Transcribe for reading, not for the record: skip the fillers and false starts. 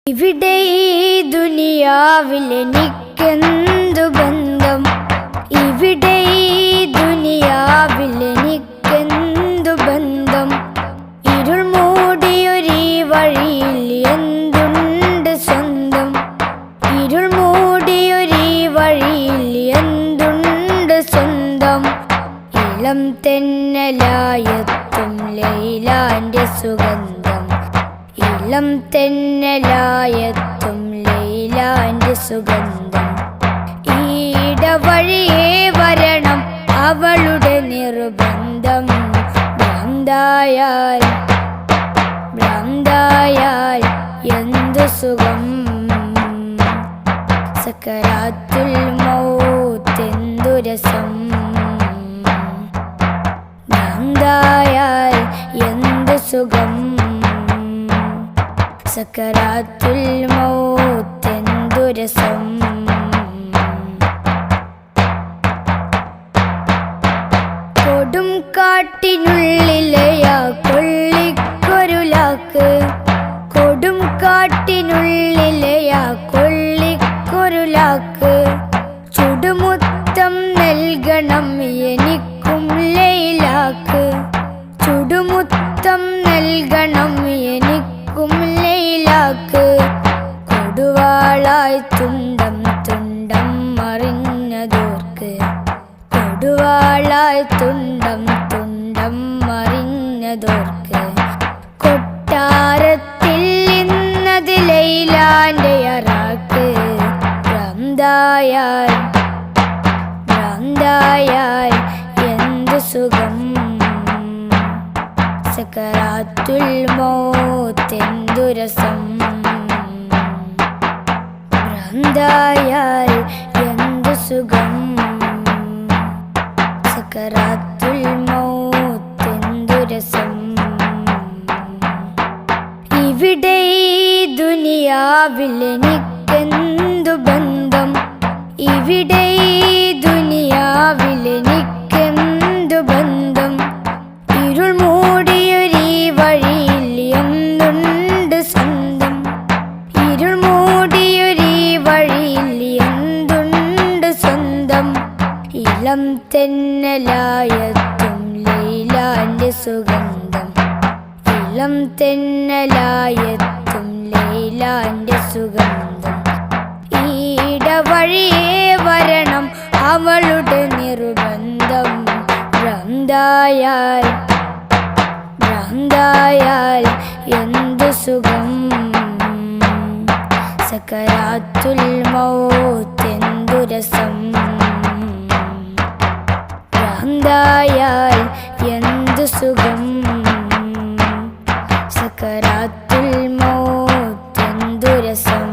ഇവിടെ ഈ ദുനിയാവിലെനിക്കെന്തു ബന്ധം, ഇവിടെ ഈ ദുനിയാവിലെനിക്കെന്തു ബന്ധം. ഇരുൾ മൂടിയൊരീ വഴിയിൽ എന്തുണ്ട് സ്വന്തം, ഇരുൾ മൂടിയൊരീ വഴിയിൽ എന്തുണ്ട് സ്വന്തം. ഇളം തെന്നലായെത്തും ലൈലാന്റെ സുഗന്ധം, ഇളം തെന്നലായെത്തും ലൈലാന്റെ സുഗന്ധം. ഈടവഴിയേ വരണം അവളുടെ നിർബന്ധം. ഭ്രാന്തായാൽ ഭ്രാന്തായാൽ എന്തു സുഖം, സക്കറാത്തുൽ മൗത്തെന്തു രസം. ഭ്രാന്തായാൽ എന്തു സുഖം, സക്കറാത്തുൽ മൗത്തെന്തു രസം. കൊടും കാട്ടിനുള്ളിലെയാ കൊള്ളിക്കൊരുലാക്ക്, കൊടും കാട്ടിനുള്ളിലെയാ കൊള്ളിക്കൊരുലാക്ക്. ചുടുമുത്തം നൽകണം എനിക്കും ലൈലാക്ക്, ചുടുമുത്തം നൽകണം എനിക്കും ലൈലാക്ക്. കൊടുവാളായി തുണ്ടം തുണ്ടം മറിഞ്ഞതോർക്ക്, കൊടുവാളായി തുണ്ടം തുണ്ടം മറിഞ്ഞതോർക്ക്. കൊട്ടാരത്തിൽ ഇന്നത് ലൈലാന്റെ അറാക്ക്. ഭ്രാന്തായാൽ ഭ്രാന്തായാൽ എന്തു സുഖം, സക്കറാത്തുൽ മൗത്തെന്തു രസം. ഭ്രാന്തായാൽ എന്തു സുഖം, സക്കറാത്തുൽ മൗത്തെന്തു രസം. ഇവിടെ ഈ ദുനിയാവിലെനിക്കെന്തു ബന്ധം, ഇവിടെ ഈ ദുനിയാവിലെനിക്കെന്തു ബന്ധം. ഇരുൾ മൂടിയൊരീ വഴിയിൽ എന്തുണ്ട് സ്വന്തം, ഇരുൾ മൂടിയൊരീ വഴിയിൽ എന്തുണ്ട് സ്വന്തം. ഇളം തെന്നലായെത്തും ലൈലാന്റെ സുഗന്ധം, ഇളം തെന്നലായെത്തും ലൈലാന്റെ സുഗന്ധം. ഈടവഴിയേ വരണം അവളുടെ നിർബന്ധം. ഭ്രാന്തായാൽ ഭ്രാന്തായാൽ എന്തു സുഖം, സക്കറാത്തുൽ മൗത്തെന്തു രസം. ഭ്രാന്തായാൽ എന്തു സുഖം, സക്കറാത്തുൽ മൗത്തെന്തു രസം.